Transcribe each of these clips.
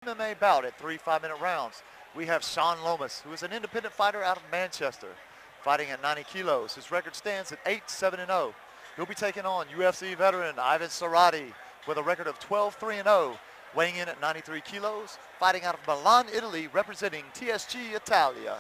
MMA bout at 3 5-minute rounds. We have Shawn Lomas, who is an independent fighter out of Manchester, fighting at 90 kilos. His record stands at 8-7-0. He'll be taking on UFC veteran Ivan Serati with a record of 12-3-0, weighing in at 93 kilos, fighting out of Milan, Italy, representing TSG Italia.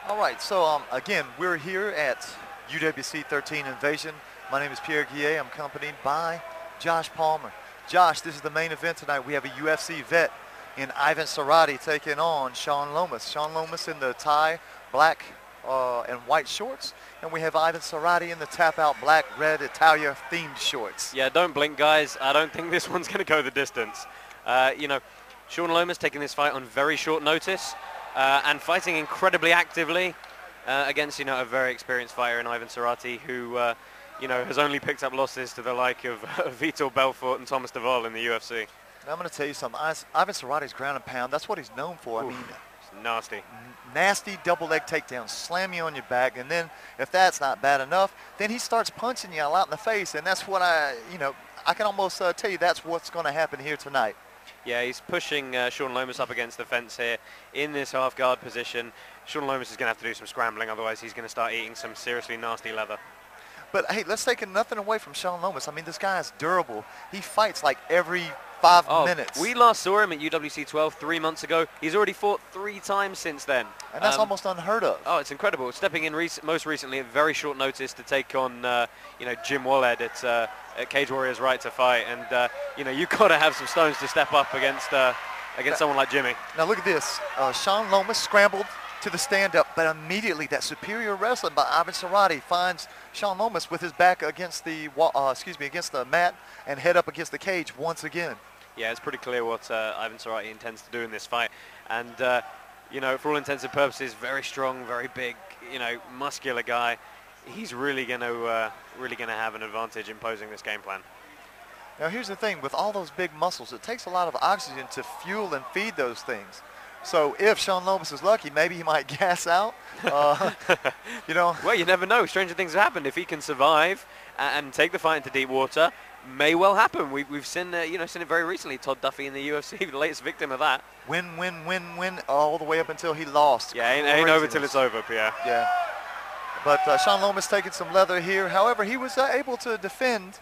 All right, so again, we're here at UWC 13 Invasion. My name is Pierre Guillet. I'm accompanied by Josh Palmer. Josh, this is the main event tonight. We have a UFC vet in Ivan Serati taking on Shawn Lomas. Shawn Lomas in the tie, black and white shorts, and we have Ivan Serati in the tap-out black, red Italia themed shorts. Yeah, don't blink, guys. I don't think this one's going to go the distance. You know, Shawn Lomas taking this fight on very short notice and fighting incredibly actively against, you know, a very experienced fighter in Ivan Serati who, you know, has only picked up losses to the like of Vitor Belfort and Thomas Duval in the UFC. Now, I'm going to tell you something. Ivan Serati's ground and pound, that's what he's known for. Oof, I mean, it's nasty. Nasty double leg takedown, slam you on your back, and then if that's not bad enough, then he starts punching you all out in the face, and that's what I can almost tell you that's what's going to happen here tonight. Yeah, he's pushing Shawn Lomas up against the fence here in this half guard position. Shawn Lomas is going to have to do some scrambling, otherwise he's going to start eating some seriously nasty leather. But hey, let's take nothing away from Shawn Lomas. I mean, this guy is durable. He fights like every 5 minutes. We last saw him at UWC 12 3 months ago. He's already fought 3 times since then. And that's almost unheard of. Oh, it's incredible. Stepping in most recently at very short notice to take on, you know, Jim Walled at Cage Warriors Right to Fight. And, you know, you've got to have some stones to step up against someone like Jimmy. Now look at this. Shawn Lomas scrambled to the stand-up, but immediately that superior wrestling by Ivan Serati finds Shawn Lomas with his back against the against the mat and head up against the cage once again. Yeah, it's pretty clear what Ivan Serati intends to do in this fight, and you know, for all intents and purposes, very strong, very big, you know, muscular guy. He's really going to have an advantage imposing this game plan. Now here's the thing: with all those big muscles, it takes a lot of oxygen to fuel and feed those things. So if Shawn Lomas is lucky, maybe he might gas out. You know. Well, you never know. Stranger things have happened. If he can survive and take the fight into deep water, may well happen. We've seen you know, seen it very recently. Todd Duffy in the UFC, the latest victim of that. Win, all the way up until he lost. Yeah, ain't over till it's over, Pierre. Yeah. But Shawn Lomas taking some leather here. However, he was able to defend.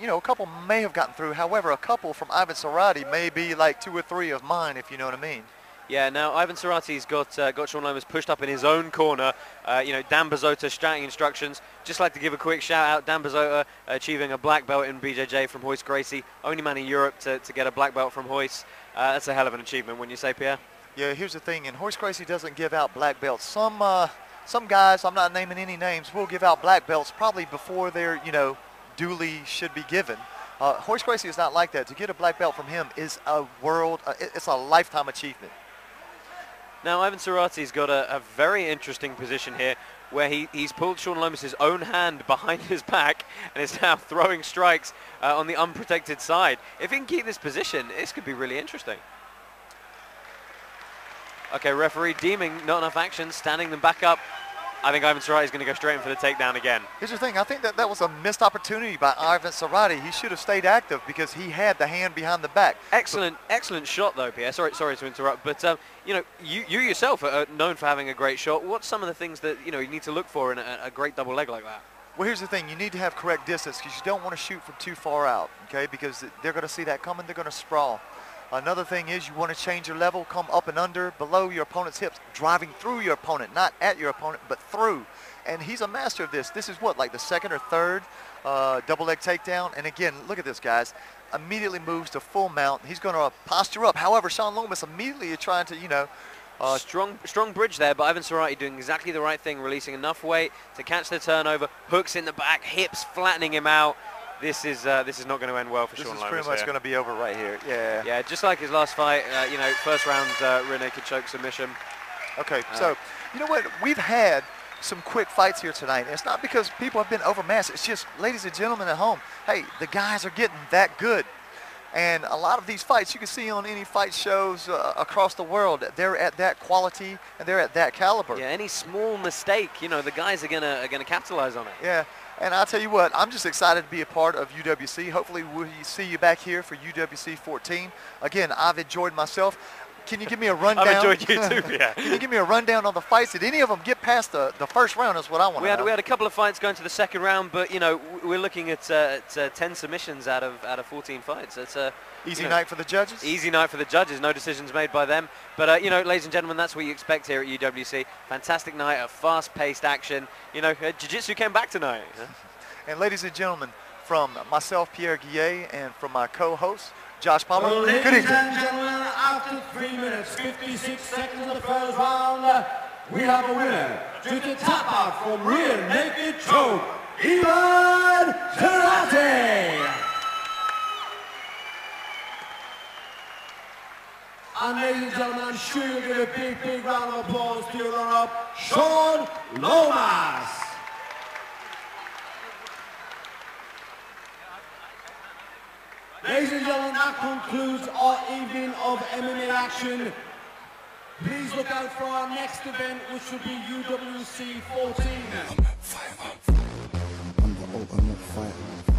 You know, a couple may have gotten through. However, a couple from Ivan Serati may be like 2 or 3 of mine, if you know what I mean. Yeah, now Ivan Serati's got Shawn Lomas pushed up in his own corner. You know, Dan Bazota shouting instructions. Just like to give a quick shout out, Dan Bazota achieving a black belt in BJJ from Royce Gracie. Only man in Europe to get a black belt from Royce. That's a hell of an achievement, wouldn't you say, Pierre? Yeah, here's the thing, and Royce Gracie doesn't give out black belts. Some guys, I'm not naming any names, will give out black belts probably before they're, you know, duly should be given. Royce Gracie is not like that. To get a black belt from him is it's a lifetime achievement. Now, Ivan Serati's got a very interesting position here where he's pulled Shawn Lomas' own hand behind his back and is now throwing strikes on the unprotected side. If he can keep this position, this could be really interesting. Okay, referee deeming not enough action, standing them back up. I think Ivan Serati is going to go straight in for the takedown again. Here's the thing. I think that was a missed opportunity by Ivan Serati. He should have stayed active because he had the hand behind the back. Excellent shot, though, Pierre. Sorry to interrupt, but you know, you yourself are known for having a great shot. What's some of the things that, you know, you need to look for in a great double leg like that? Well, here's the thing. You need to have correct distance because you don't want to shoot from too far out, okay? Because they're going to see that coming. They're going to sprawl. Another thing is you want to change your level, come up and under, below your opponent's hips, driving through your opponent, not at your opponent, but through. And he's a master of this. This is what, like the 2nd or 3rd double leg takedown. And again, look at this, guys. Immediately moves to full mount. He's going to posture up. However, Shawn Lomas immediately is trying to, you know. Strong bridge there, but Ivan Serati doing exactly the right thing, releasing enough weight to catch the turnover, hooks in the back, hips flattening him out. This is not going to end well for Shawn Lomas. This is pretty much going to be over right here. Yeah. Yeah, just like his last fight, you know, first round rear naked choke submission. Okay, so you know what? We've had some quick fights here tonight. And it's not because people have been overmatched. It's just, ladies and gentlemen at home, hey, the guys are getting that good. And a lot of these fights you can see on any fight shows across the world, they're at that quality and they're at that caliber. Yeah, any small mistake, you know, the guys are gonna capitalize on it. Yeah. And I'll tell you what, I'm just excited to be a part of UWC. Hopefully we'll see you back here for UWC 14. Again, I've enjoyed myself. Can you give me a rundown? I've enjoyed you too, yeah. Can you give me a rundown on the fights? Did any of them get past the first round is what I want to know. We had a couple of fights going to the second round, but, you know, we're looking at 10 submissions out of 14 fights. It's a easy night for the judges? Easy night for the judges. No decisions made by them. But, you know, ladies and gentlemen, that's what you expect here at UWC. Fantastic night of fast-paced action. You know, jiu-jitsu came back tonight. Huh? And ladies and gentlemen, from myself, Pierre Guillet, and from my co-host, Josh Palmer, well, good evening. Ladies and gentlemen, after 3 minutes, 56 seconds of the first round, we have a winner due to tap out from rear naked choke, Serati. And ladies and gentlemen, I'm sure you'll give a big, big round of applause to your runner-up, Shawn Lomas. Ladies and gentlemen, that concludes our evening of MMA action. Please look out for our next event, which will be UWC 14. I'm the ultimate fighter.